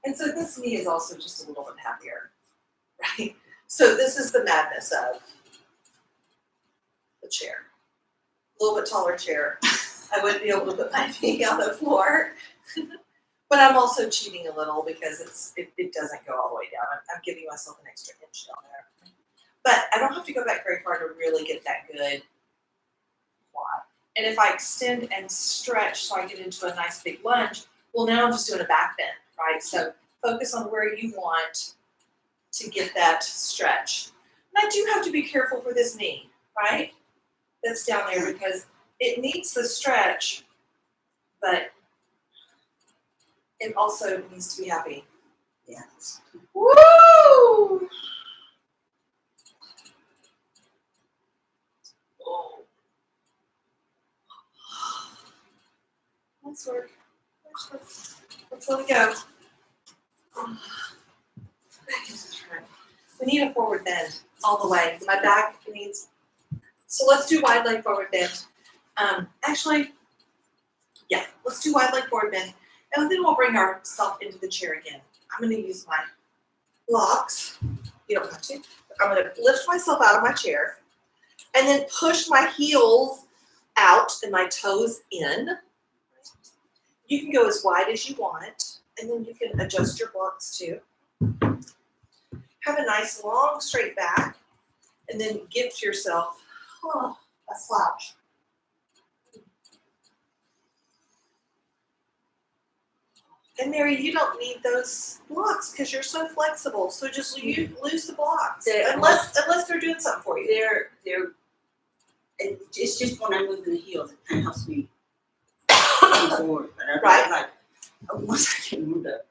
And so this knee is also just a little bit happier, right? So this is the madness of the chair. A little bit taller chair. I wouldn't be able to put my feet on the floor. But I'm also cheating a little because it doesn't go all the way down. I'm giving myself an extra inch down there. But I don't have to go back very far to really get that good quad. And if I extend and stretch so I get into a nice big lunge, well, now I'm just doing a back bend, right? So focus on where you want to get that stretch. And I do have to be careful for this knee, right? That's down there because it needs the stretch, but it also needs to be happy. Yes. Woo! Nice work. Let's let it go. Back into the front. We need a forward bend all the way. My back needs. So let's do wide leg forward bend. Actually, yeah, let's do wide leg forward bend, and then we'll bring ourselves into the chair again. I'm going to use my blocks. You don't have to. I'm going to lift myself out of my chair, and then push my heels out and my toes in. You can go as wide as you want, and then you can adjust your blocks too. Have a nice long straight back, and then give yourself a slouch. And Mary, you don't need those blocks because you're so flexible. So just lose the blocks, unless they're doing something for you. It's just when I'm moving the heels, it kind of helps me move forward. But I Right. like once I can move up.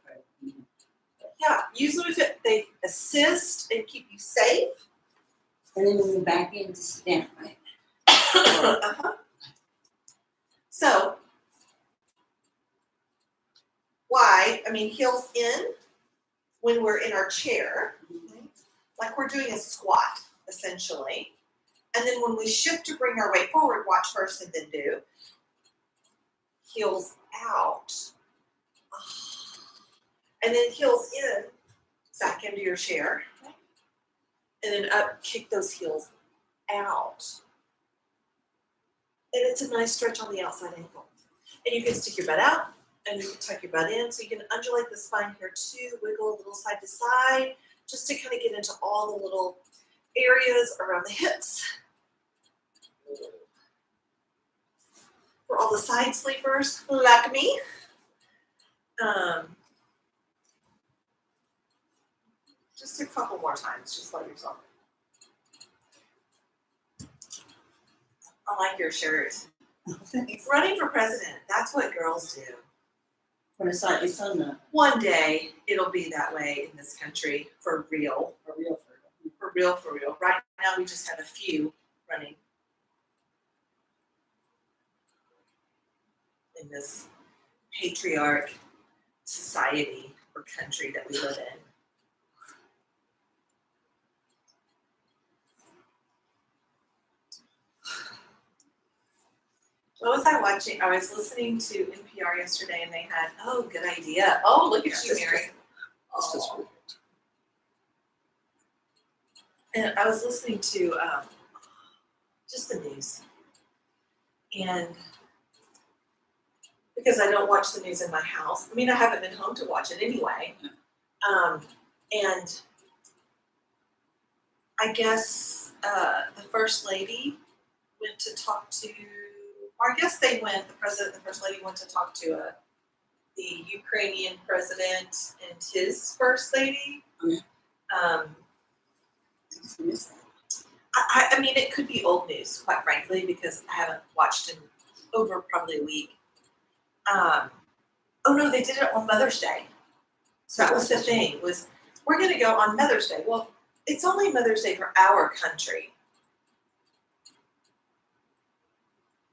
Yeah, use them if they assist and keep you safe. And then move back in to sit down, right? Uh-huh. So, heels in when we're in our chair, like we're doing a squat, essentially. And then when we shift to bring our weight forward, watch first and then do. Heels out. And then heels in, back into your chair. And then up, kick those heels out. And it's a nice stretch on the outside ankle. And you can stick your butt out, and you can tuck your butt in. So you can undulate the spine here too, wiggle a little side to side, just to kind of get into all the little areas around the hips. For all the side sleepers like me. Just a couple more times, just let yourself. I like your shirt. Running for president, that's what girls do. When it's on the One day, it'll be that way in this country, for real. for real. For real, for real. Right now, we just have a few running in this patriarch society or country that we live in. What was I watching? I was listening to NPR yesterday, and they had, oh, good idea. Oh, look at you, Mary. Oh. And I was listening to just the news. And because I don't watch the news in my house. I mean, I haven't been home to watch it anyway. And I guess the First Lady went to talk to, or I guess they went, the President and the First Lady went to talk to the Ukrainian President and his First Lady. Okay. I mean, it could be old news, quite frankly, because I haven't watched in over probably a week. Oh no, they did it on Mother's Day. So that was the thing, was we're gonna go on Mother's Day. Well, it's only Mother's Day for our country.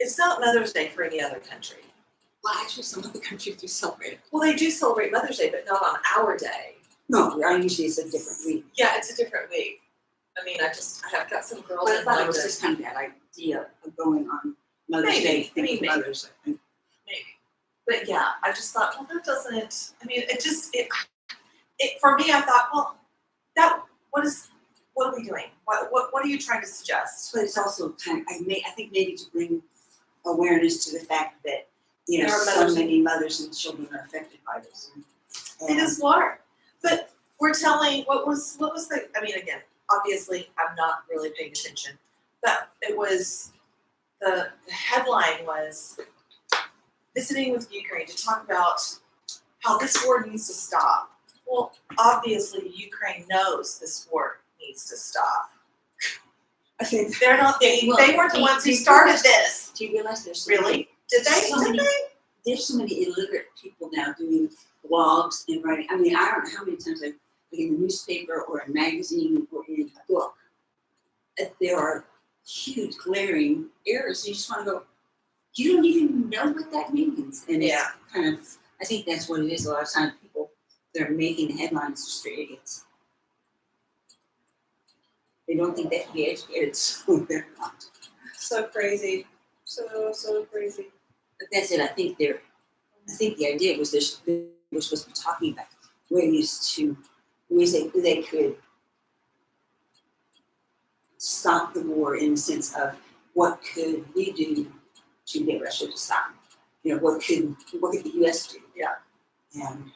It's not Mother's Day for any other country. Well, actually, some other countries do celebrate it. Well, they do celebrate Mother's Day, but not on our day. No, usually it's a different week. Yeah, it's a different week. I mean, I have got some girls But I in thought it was London. just kind of that idea of going on Mother's Day, thinking maybe. Mother's. Maybe. But yeah, I just thought, well, that doesn't, I mean, it for me, I thought, well, what are we doing? What are you trying to suggest? But it's also kind of, I think maybe to bring awareness to the fact that, There are so mothers. many mothers and children are affected by this. It is water. But we're telling, what was the, I mean, again, obviously, I'm not really paying attention, but it was, the headline was, visiting with Ukraine to talk about how this war needs to stop. Well, obviously, Ukraine knows this war needs to stop. I think They're not, they weren't the ones who started this. Do you realize there's so Really? Did they? So Did many- they? there's so many illiterate people now doing blogs and writing. I mean, I don't know how many times I've been in the newspaper or a magazine or in a book. There are huge glaring errors. You just want to go, you don't even know what that means. And it's kind of, I think that's what it is. A lot of times people, they're making headlines just for idiots. They don't think they can be educated, so they're not. So crazy. So crazy. But that's it. I think the idea was this. They were supposed to be talking about ways they could stop the war in the sense of what could we do to get Russia to stop? What could the U.S. do? Yeah. And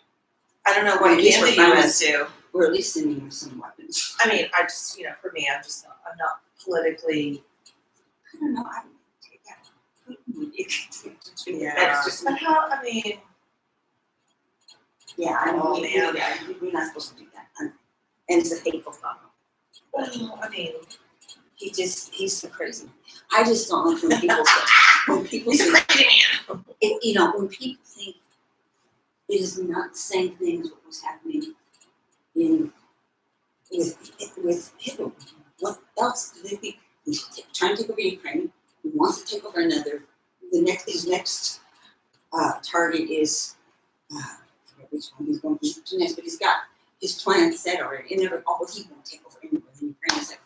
I don't know what At least can the we're US do. or at least sending them some weapons. I mean, I just, for me, I'm not politically. I don't know. I would take that. Putin would be Yeah. That's just But how? I mean, yeah. I Oh, mean, man. we're not supposed to do that, and it's a hateful thought. well, I mean, He's so crazy. I just don't like when people say when people he's say a crazy man. when people think it is not the same thing as what was happening with Hitler. What else do they think? He's trying to take over Ukraine. He wants to take over another. His next target is I forget which one he's going to next, but he's got his plan set already. And he won't take over anywhere in Ukraine. It's like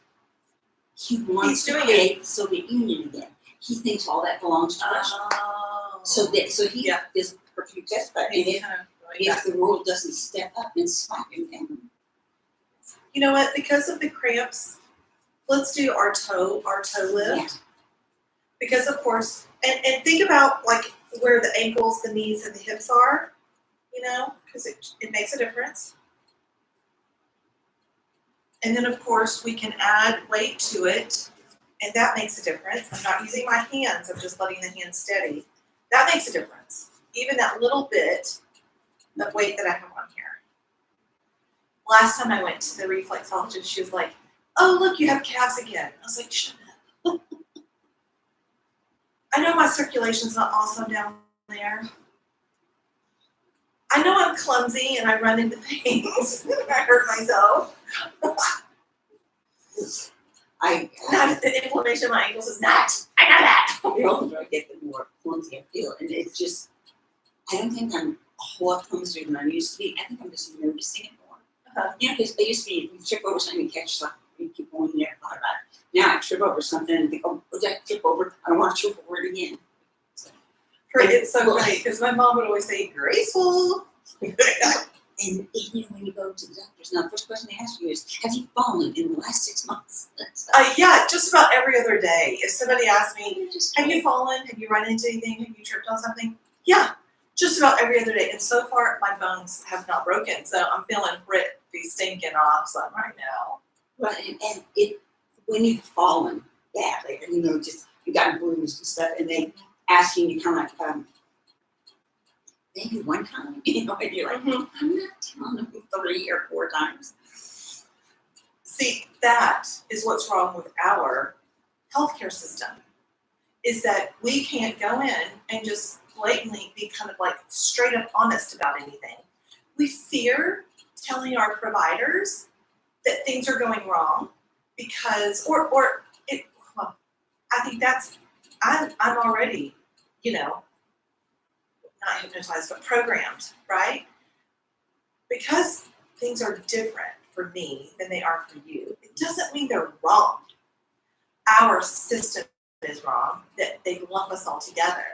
he wants to create the Soviet Union again. He thinks all that belongs to Russia. Oh. So he is perfect justified. And if the world doesn't step up and slap him down. You know what? Because of the cramps, let's do our toe lift. Yeah. Because of course, and think about like where the ankles, the knees, and the hips are. Because it makes a difference. And then of course we can add weight to it, and that makes a difference. I'm not using my hands; I'm just letting the hands steady. That makes a difference. Even that little bit of weight that I have on here. Last time I went to the reflexologist, she was like, "Oh, look, you have calves again." I was like, "Shut up." I know my circulation's not awesome down there. I know I'm clumsy and I run into things and I hurt myself. Not the inflammation of my ankles is not. I know that. The older I get, the more clumsy I feel. And it's just, I don't think I'm a whole lot clumsier than I used to be. I think I'm just noticing it more. Because I used to be, you trip over something and catch something, you keep going, you never thought about it. Now I trip over something and think, oh, did I trip over? I don't want to trip over it again. So, It's so funny because my mom would always say, graceful. and when you go to the doctors, now the first question they ask you is, have you fallen in the last 6 months? Yeah, just about every other day. If somebody asks me, have you fallen? Have you run into anything? Have you tripped on something? Yeah, just about every other day. And so far, my bones have not broken. So I'm feeling pretty stinking awesome right now. Right, and when you've fallen badly, and just you got bruised and stuff, and they ask you, and you kind of like, maybe one time, and you're like, I'm not telling them 3 or 4 times. See, that is what's wrong with our healthcare system, is that we can't go in and just blatantly be kind of like straight up honest about anything. We fear telling our providers that things are going wrong because, I think I'm already, not hypnotized, but programmed, right? Because things are different for me than they are for you, it doesn't mean they're wrong. Our system is wrong, that they lump us all together.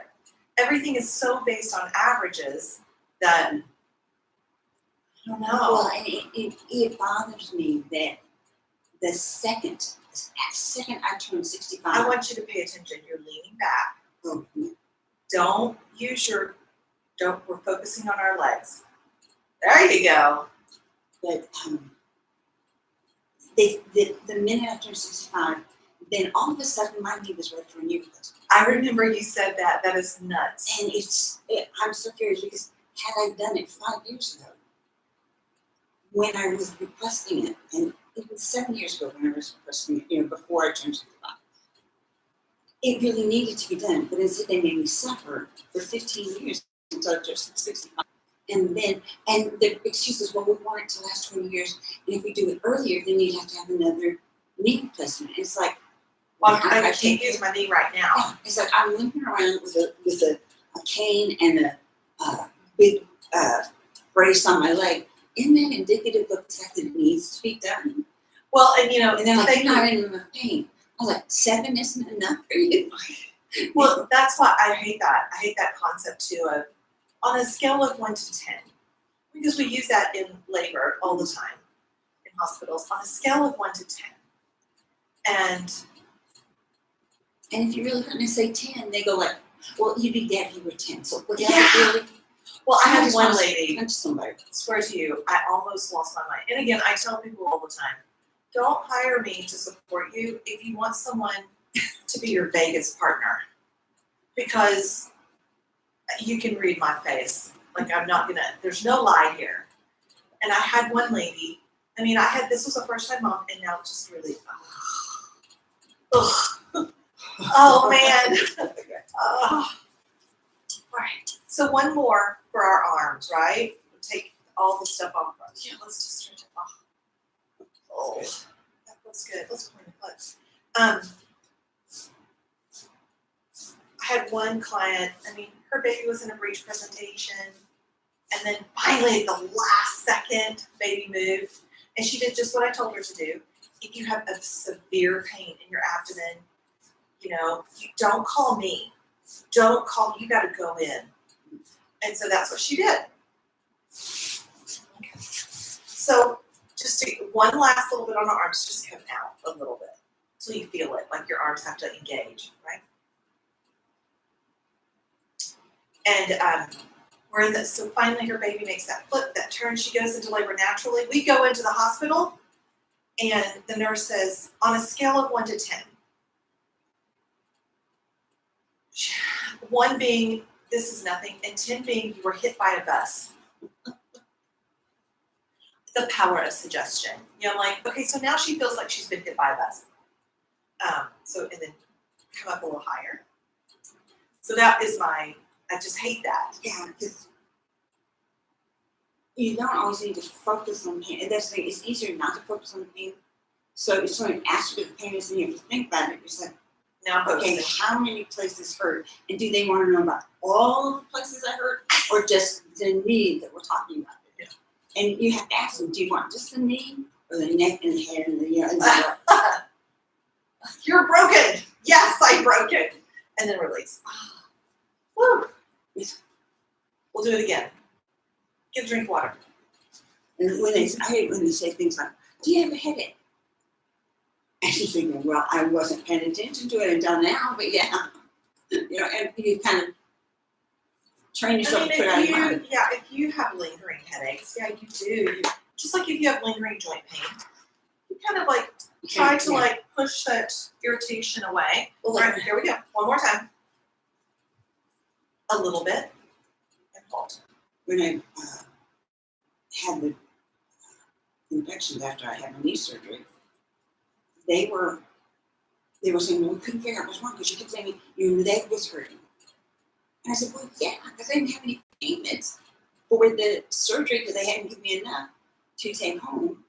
Everything is so based on averages that, I don't know. Well, and it bothers me that the second I turn 65. I want you to pay attention. You're leaning back. Oh, Don't use we're focusing on our legs. There you go. But the minute I turned 65, then all of a sudden my knee was ready for a knee replacement. I remember you said that. That is nuts. And I'm so curious because had I done it 5 years ago, when I was requesting it, and it was 7 years ago when I was requesting it, before I turned 65, it really needed to be done. But instead they made me suffer for 15 years until I turned 65. And the excuse is, well, we want it to last 20 years. And if we do it earlier, then you'd have to have another knee replacement. It's like, Well, I can't use my knee right now. yeah, it's like I'm limping around with a cane and a big brace on my leg, isn't that indicative of the fact that it needs to be done? Well, and And they're like, thank you're you. not in enough pain. I was like, 7 isn't enough for you? Well, that's why I hate that. I hate that concept too of on a scale of 1 to 10, because we use that in labor all the time in hospitals. On a scale of 1 to 10, and And if you really want to say 10, they go like, well, you'd be dead if you were 10. So would Yeah. that really well, I I had just one want to lady. punch somebody? Swear to you, I almost lost my mind. And again, I tell people all the time, don't hire me to support you if you want someone to be your Vegas partner, because you can read my face. Like I'm not gonna. There's no lie here. And I had one lady. I mean, this was a first time mom, and now just really. Ugh. Oh man. Oh. Right. So one more for our arms, right? We'll take all the stuff off. Yeah, let's just stretch it off. Oh, that looks good. Let's point the foot. I had one client, I mean, her baby was in a breech presentation, and then finally at the last second, baby moved, and she did just what I told her to do. If you have a severe pain in your abdomen, you don't call me. Don't call me, you gotta go in. And so that's what she did. Okay. So just one last little bit on the arms, just come out a little bit. So you feel it, like your arms have to engage, right? And we're in this, so finally her baby makes that flip, that turn, she goes into labor naturally. We go into the hospital, and the nurse says, on a scale of 1 to 10, 1 being, this is nothing, and 10 being, you were hit by a bus. The power of suggestion. I'm like, okay, so now she feels like she's been hit by a bus. And then come up a little higher. So that is I just hate that. Yeah, because you don't always need to focus on pain. And that's the thing, it's easier not to focus on pain. So if someone asks you what the pain is and you have to think about it, you're like, Now, okay, how many places hurt? And do they want to know about all of the places I hurt or just the knee that we're talking about? Yeah. And you have to ask them, do you want just the knee or the neck and the head and the You're broken. Yes, I broke it. And then release. Woo. We'll do it again. Get a drink of water. And I hate when they say things like, do you have a headache? And she's thinking, well, I wasn't paying attention to it until now, but yeah. And you kind of train yourself to put it out of your mind. If you have lingering headaches, you do. Just like if you have lingering joint pain, you kind of like try to push that irritation away. All right, here we go. One more time. A little bit. And hold. When I had the infections after I had my knee surgery, they were saying, well, we couldn't figure out what's wrong because you kept saying your leg was hurting. And I said, well, yeah, because I didn't have any pain meds for the surgery because they hadn't given me enough to take home.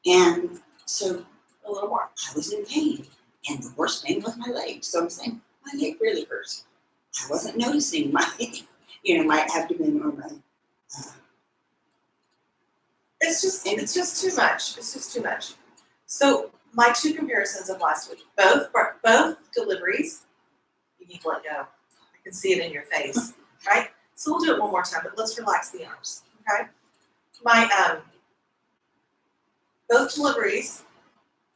And so A little more. I was in pain. And the worst pain was my leg. So I'm saying, my leg really hurts. I wasn't noticing my, my abdomen or my. It's just too much. It's just too much. So my 2 comparisons of last week, both deliveries, you need to let go. I can see it in your face, right? So we'll do it one more time, but let's relax the arms, okay? My both deliveries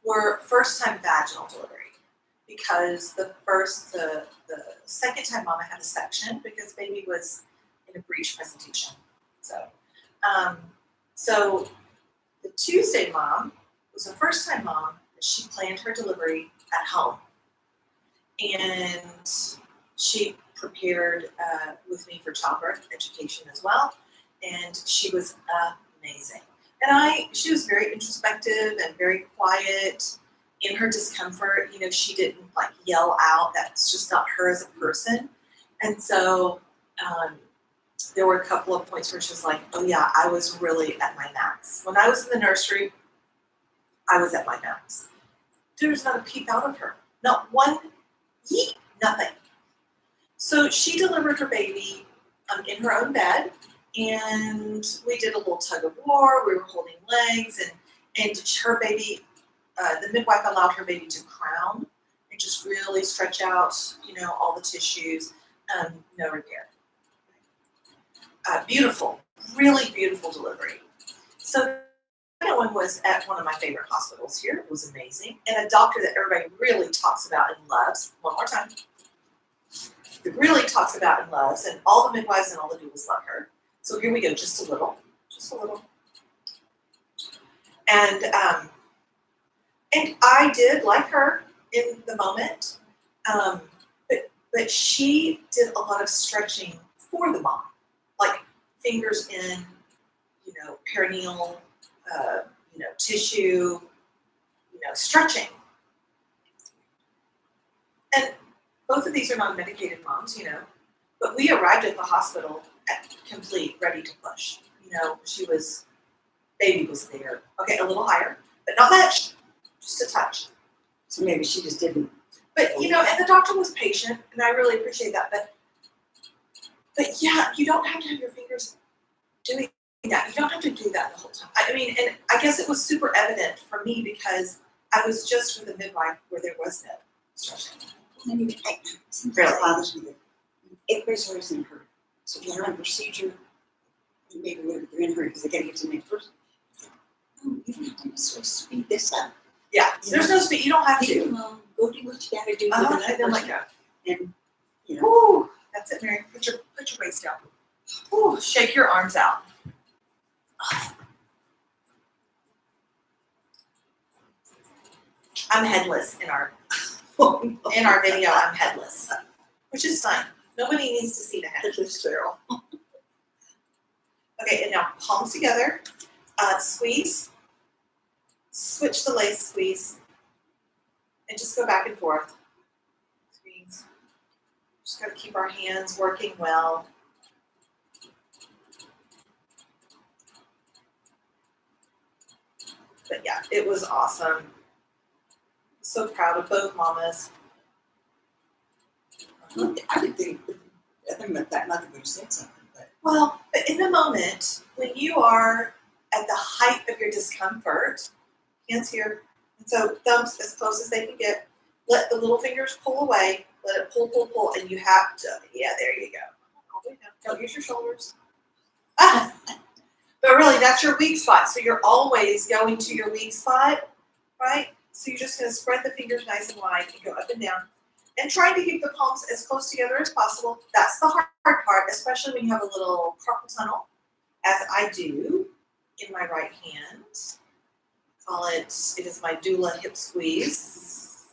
were first time vaginal delivery because the second time mom I had a section because baby was in a breech presentation. So the Tuesday mom was a first time mom. She planned her delivery at home, and she prepared with me for childbirth education as well, and she was amazing. And she was very introspective and very quiet in her discomfort. She didn't yell out. That's just not her as a person. And so there were a couple of points where she was like, oh yeah, I was really at my max. When I was in the nursery, I was at my max. There was not a peep out of her. Not one yeet, nothing. So she delivered her baby in her own bed, and we did a little tug of war. We were holding legs, and her baby, the midwife allowed her baby to crown and just really stretch out, all the tissues. No repair. Beautiful, really beautiful delivery. So the second one was at one of my favorite hospitals here. It was amazing, and a doctor that everybody really talks about and loves. One more time. Really talks about and loves, and all the midwives and all the doulas love her. So here we go, just a little. And I did like her in the moment, but she did a lot of stretching for the mom, like fingers in, perineal, tissue, stretching. And both of these are non-medicated moms, but we arrived at the hospital complete, ready to push. Baby was there. Okay, a little higher, but not much, just a touch. So maybe she just didn't. But, and the doctor was patient, and I really appreciate that. But yeah, you don't have to have your fingers doing that. You don't have to do that the whole time. I mean, and I guess it was super evident for me because I was just with a midwife where there was no stretching. I mean, sometimes it bothers me that everybody's always in a hurry. So if you're on a procedure, maybe they're in a hurry because they got to get to the next person. No, you don't have to necessarily speed this up. Yeah, there's no speed. You don't have to. Go do what you got to do. And then let go. And Ooh, that's it, Mary. Put your waist down. Ooh, shake your arms out. I'm headless in our video. I'm headless, which is fine. Nobody needs to see the head. It's Cheryl. Okay, and now palms together. Squeeze. Switch the lace, squeeze, and just go back and forth. Squeeze. Just got to keep our hands working well. But yeah, it was awesome. So proud of both mamas. I think that mother would have said something. But in the moment, when you are at the height of your discomfort, hands here, and so thumbs as close as they can get, let the little fingers pull away, let it pull, and you have to, there you go. Don't use your shoulders. But really, that's your weak spot. So you're always going to your weak spot, right? So you're just going to spread the fingers nice and wide and go up and down. And trying to keep the palms as close together as possible. That's the hard part, especially when you have a little carpal tunnel, as I do in my right hand. It is my doula hip squeeze.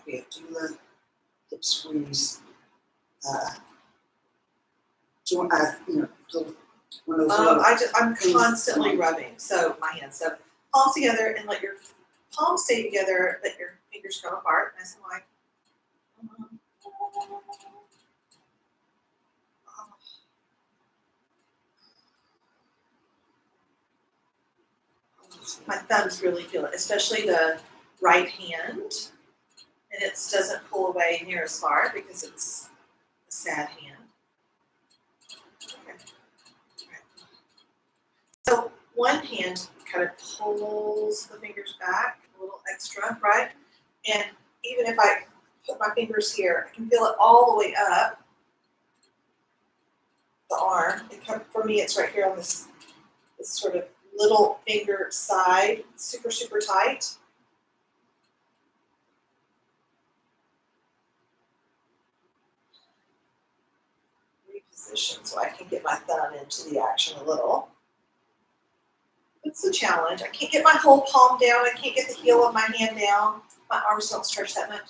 Yeah, doula hip squeeze. One of those I'm constantly rubbing. So my hands. So palms together and let your palms stay together. Let your fingers go apart, nice and wide. My thumbs really feel it, especially the right hand, and it doesn't pull away near as far because it's a sad hand. Okay. Right. So one hand kind of pulls the fingers back a little extra, right? And even if I put my fingers here, I can feel it all the way up the arm. For me, it's right here on this sort of little finger side, super, super tight. Reposition so I can get my thumb into the action a little. It's a challenge. I can't get my whole palm down. I can't get the heel of my hand down. My arms don't stretch that much.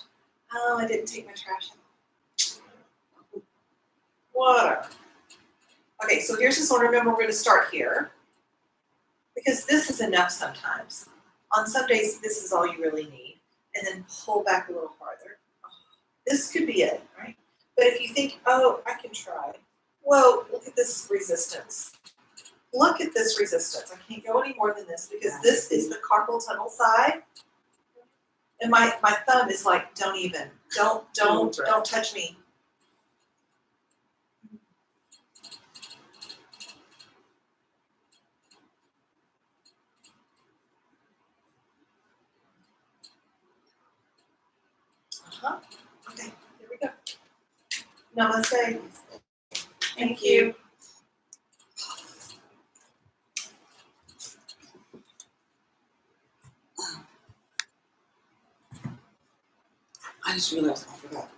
Oh, I didn't take my trash out. Whatever. Okay, so here's this one. Remember, we're going to start here. Because this is enough sometimes. On some days, this is all you really need. And then pull back a little farther. This could be it, right? But if you think, oh, I can try. Whoa, look at this resistance. Look at this resistance. I can't go any more than this because this is the carpal tunnel side. And my thumb is like, don't touch me. Uh-huh. Okay. Here we go. Namaste. Thank you. I just realized I forgot.